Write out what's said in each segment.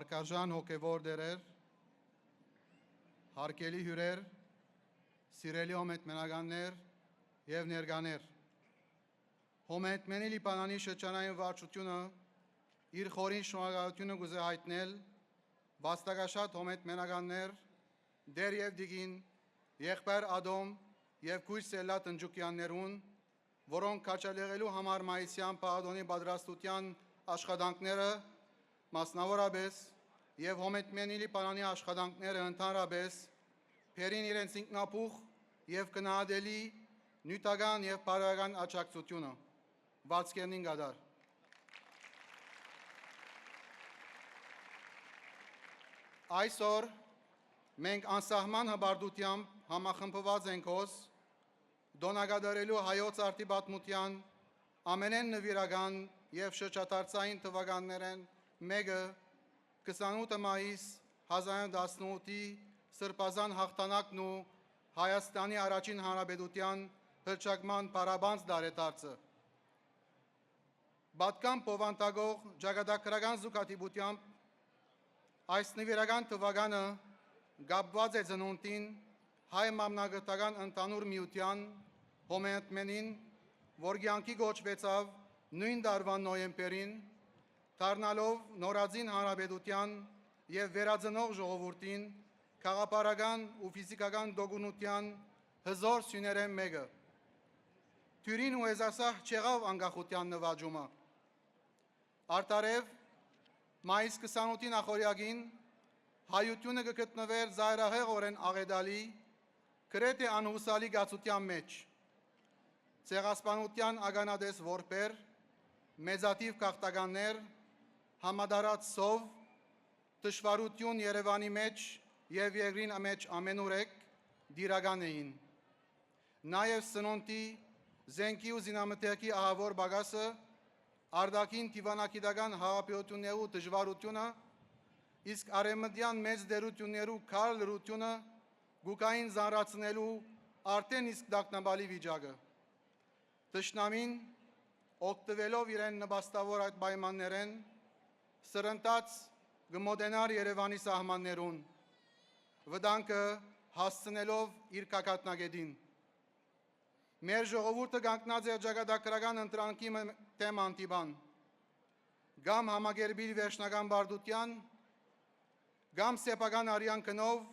Հարկարժան հոգևոր դերեր, հարկելի հյուրեր, սիրելի հոմետմենականներ և ներկաներ, հոմետմենի Լիբանանի շրջանային վարչությունը իր խորին շնորհակալությունը գուզե հայտնել վաստակաշատ հոմետմենականներ, դեր և դիգին, եղբայր Ադոմ և քույր Սելլա տնջուկյաններուն, որոնք քաջալեղելու համար մայիսյան պահադոնի պատրաստության աշխատանքները մասնավորապես և հոմետմենի Լիբանանի աշխատանքները ընդհանրապես փերին իրենց ինքնաբուխ և գնահատելի նյութական և բարոյական աջակցությունը վարձկերնին գադար։ Այսօր մենք անսահման հպարտությամբ համախմբված ենք հոս դոնագադարելու հայոց արդի պատմության ամենեն նվիրական և շրջադարձային թվականներեն մեկը 28 մայիս 1918-ի սրբազան հաղթանակն ու Հայաստանի առաջին հանրապետության հռչակման պարաբանց դարեդարձը։ Պատգամ բովանդակող ճակատագրական զուգադիպությամբ այս նվիրական թվականը կապված է ծնունդին հայ մամնագտական ընդհանուր միության հոմետմենին, որ կյանքի կոչվեցավ նույն տարվա նոյեմբերին, դառնալով նորածին հանրապետության և վերածնող ժողովրդին քաղաքապարական ու ֆիզիկական տոկունության հզոր սյուներեն մեկը։ Թյուրին ու եզասահ չեղավ անկախության նվաճումը։ Արդարև մայիս 28-ի նախօրյակին հայությունը կգտնվեր զայրահեղորեն աղետալի, գրեթե անհուսալի գացության մեջ։ Ցեղասպանության ականատես որբեր, մեծաթիվ գաղթականներ, համադարած սով, դժվարություն Երևանի մեջ և երկրին մեջ ամենուրեք դիրական էին։ Նաև սնունդի, զենքի ու զինամթերքի ահավոր պակասը, արտաքին դիվանագիտական հաղափիություններու դժվարությունը, իսկ արևմտյան մեծ տերություններու քար լրությունը գուկային զանրացնելու արդեն իսկ տագնապալի վիճակը։ Թշնամին օգտվելով իրեն նպաստավոր այդ պայմաններեն սրընթաց կմոտենար Երևանի սահմաններուն, վտանգը հասցնելով իր գագաթնակետին։ Մեր ժողովուրդը կանգնած է ճակատագրական ընտրանքի դեմ անտիպան, կամ համակերպիր վերջնական բարդության, կամ սեփական արյան գնով,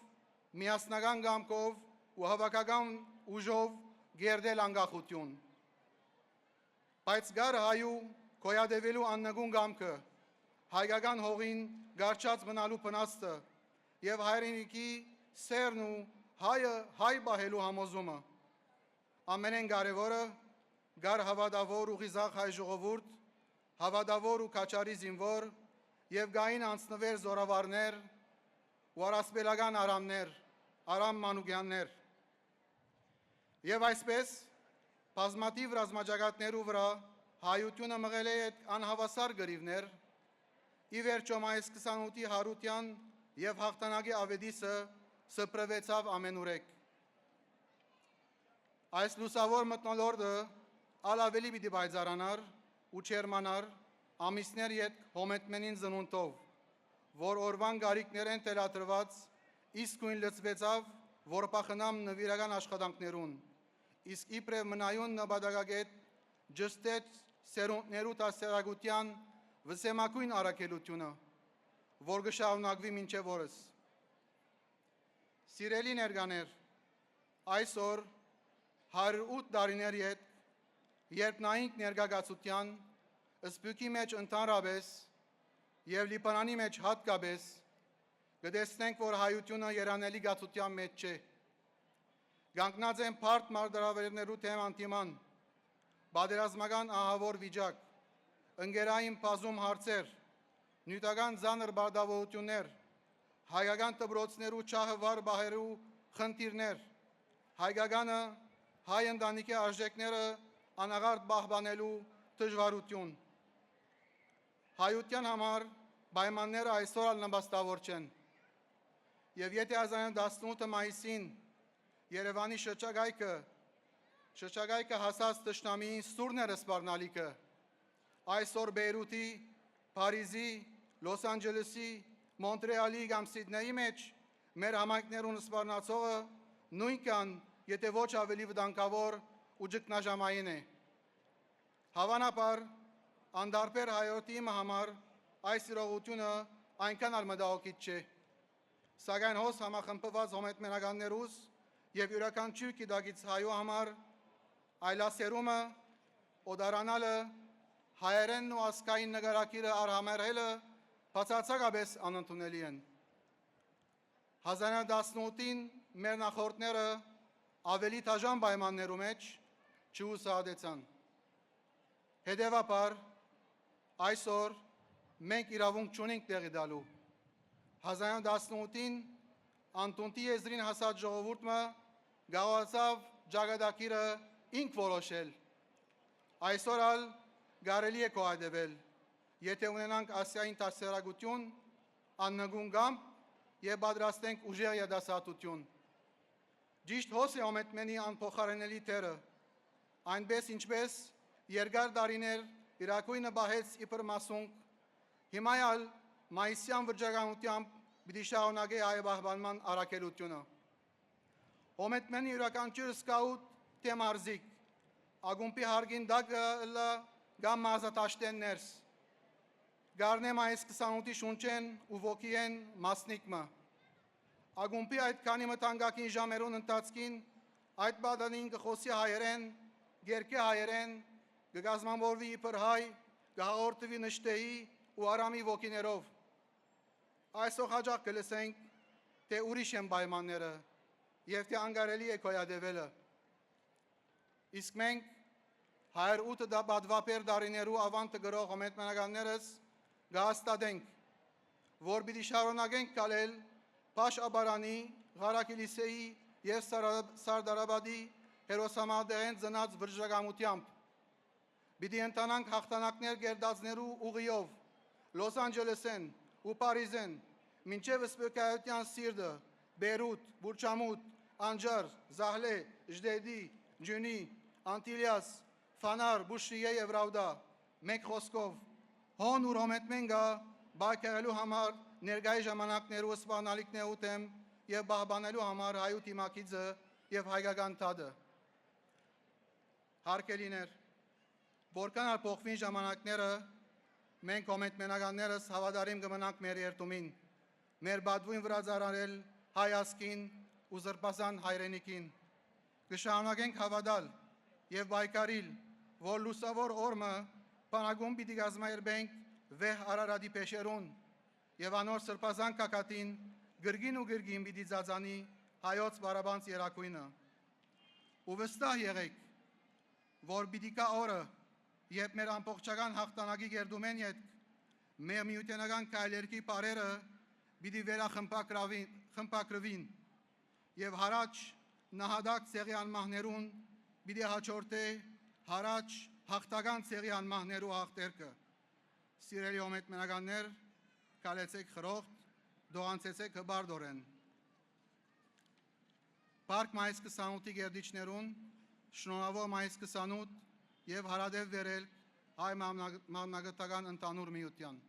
միասնական կամքով ու հավաքական ուժով գերդել անկախություն։ Բայց գար հայու գոյատևելու աննգուն կամքը, հայկական հողին գարչած մնալու փնաստը և հայրենիքի սերն ու հայը հայ պահելու համոզումը։ Ամենեն կարևորը գար հավատավոր ու խիզախ հայ ժողովուրդ, հավատավոր ու քաջարի զինվոր և գային անցնվեր զորավարներ ու առասպելական արամներ, Արամ Մանուկյաններ։ Եվ այսպես բազմաթիվ ռազմաճակատներու վրա հայությունը մղել է անհավասար գրիվներ, ի վերջո մայիս 28-ի հարության և հաղթանակի ավետիսը սփռվեցավ ամենուրեք։ Այս լուսավոր մթնոլորտը ավելի պիտի պայծառանար ու չերմանար ամիսներ ետ հոմետմենին ծնունդով, որ օրվան գարիկներեն թելադրված իսկույն լծվեցավ որպախնամ նվիրական աշխատանքներուն, իսկ իբրև մնայուն նպատակագետ ջստեց սերունդներու դաստիարակության վսեմակույն առաքելությունը, որ կշարունակվի մինչև օրս։ Սիրելի ներկաներ, այսօր 108 տարիներ ետ, երբ նայինք ներկայացության, Սփյուռքի մեջ ընդհանրապես և Լիբանանի մեջ հատկապես, կտեսնենք, որ հայությունը երանելի գացության մեջ չէ։ Կանգնած են բարդ մարտահրավերներու դեմ անտիման, պատերազմական ահավոր վիճակ, ընկերային բազում հարցեր, նյութական ծանր բարդավորություններ, հայկական դպրոցներու չահը վար պահելու խնդիրներ, հայկականը հայ ընտանիքի արժեքները անաղարտ պահպանելու դժվարություն։ Հայության համար պայմանները այսօր ալ նպաստավոր չեն։ Եվ եթե 1918 մայիսին Երևանի շրջակայքը հասած թշնամիին սուրներ սպառնալիքը, այսօր Բեյրութի, Փարիզի, Լոս Անջելեսի, Մոնտրեալի կամ Սիդնեի մեջ մեր համայնքներուն սպառնացողը նույնքան, եթե ոչ ավելի վտանգավոր ու ճգնաժամային է։ Հավանաբար, անդարբեր հայրենի համար այս իրողությունը այնքան էլ մտահոգիչ չէ։ Սակայն հոս համախմբված հոմետմենականներուս եւ յուրաքանչյուր գիտակից հայու համար այլասերումը, օդարանալը, հայերենն ու ազգային նկարագիրը արհամերհելը բացարձակապես անընդունելի են։ 1918-ին մեր նախորդները ավելի դաժան պայմաններու մեջ չհուսահատեցան։ Հետևաբար, այսօր մենք իրավունք չունենք տեղի տալու։ 1918-ին Անտունտի եզրին հասած ժողովուրդը գաղացավ ճակատագիրը ինք որոշել։ Այսօր ալ կարելի է կոհայտվել, եթե ունենանք Ասիային դասերակցություն, աննգուն կամք եւ պատրաստենք ուժեղ երդասարտություն։ Ճիշտ հոս է օմետմենի անփոխարինելի թերը, այնպես ինչպես երկար տարիներ Իրաքույնը բահեց իբր մասունք, հիմա ալ մայիսյան վճռականությամբ պիտի շարունակի հայաբահբանման առաքելությունը։ Օմետմենի յուրաքանչյուր սկաուտ թե մարզիկ, ագումպի հարգին դակը կամ մազատաշտեն ներս, գարնե մայիս 28-ի շունչեն ու ոգի են մասնիկմը։ Ագումպի այդ քանի մտանգակին ժամերուն ընթացքին այդ բադանին կխոսի հայերեն, գերկե հայերեն, կգազմավորվի իբր հայ, կհաղորդվի նշտեի ու արամի ոգիներով։ Այսօր հաջող կլսենք, թե ուրիշ են պայմանները եւ թե անկարելի է կոյադևելը։ Իսկ մենք 108 պատվապեր դարիներու ավանտը գրող հոմետմենականներս կհաստատենք, որ պիտի շարունակենք կալել Փաշ-Աբարանի, Ղարաքիլիսեի եւ Սարդարաբադի հերոսամարտերեն ծնած վճռականությամբ։ Պիտի ընտանանք հաղթանակներ գերդածներու ուղիով Լոս Անջելեսեն ու Փարիզեն, մինչև Սպեկայության Սիրտը, Բեյրութ, Բուրչամուտ, Անջար, Զահլե, Ժդեդի, Ջունի, Անտիլիաս, Ֆանար, Բուշիե եւ Ռավդա, մեկ խոսքով հոն ու հոմետմենգա բակերելու համար ներգայ ժամանակներու սպանալիքներու դեմ եւ բահբանելու համար հայու թիմակիցը եւ հայկական թադը։ Հարգելիներ, որքան ալ փոխվին ժամանակները, մենք հոմետմենականներս հավատարիմ կմնանք մեր երդումին, մեր բադվույն վրա ծառայել հայ ազգին ու զրպասան հայրենիքին։ Կշարունակենք հավատալ եւ պայքարիլ, որ լուսավոր օրը բանակում պիտի կազմակերպենք վեհ Արարատի փեշերուն եւ անոր սրբազան կակատին գրգին ու գրգին պիտի ծածանի հայոց բարաբանց երակույնը։ Ու վստահ եղեք, որ պիտի կա օրը, երբ մեր ամբողջական հաղթանակի գերդումեն յետ մեր միութենական քայլերքի բարերը պիտի վերախմբակրվին եւ հարաճ նահատակ ցեղի անմահներուն պիտի հաջորդե հարաճ հաղթական ցեղի անմահներու հաղթերքը։ Սիրելի հոմետմենականներ, կալեցեք խրոխտ, դողանցեցեք հբարդորեն։ Պարկ մայիս 28-ի գերդիչներուն, շնորհավոր մայիս 28 եւ հարադեւ վերել հայ մանրագիտական ընդանուր միության։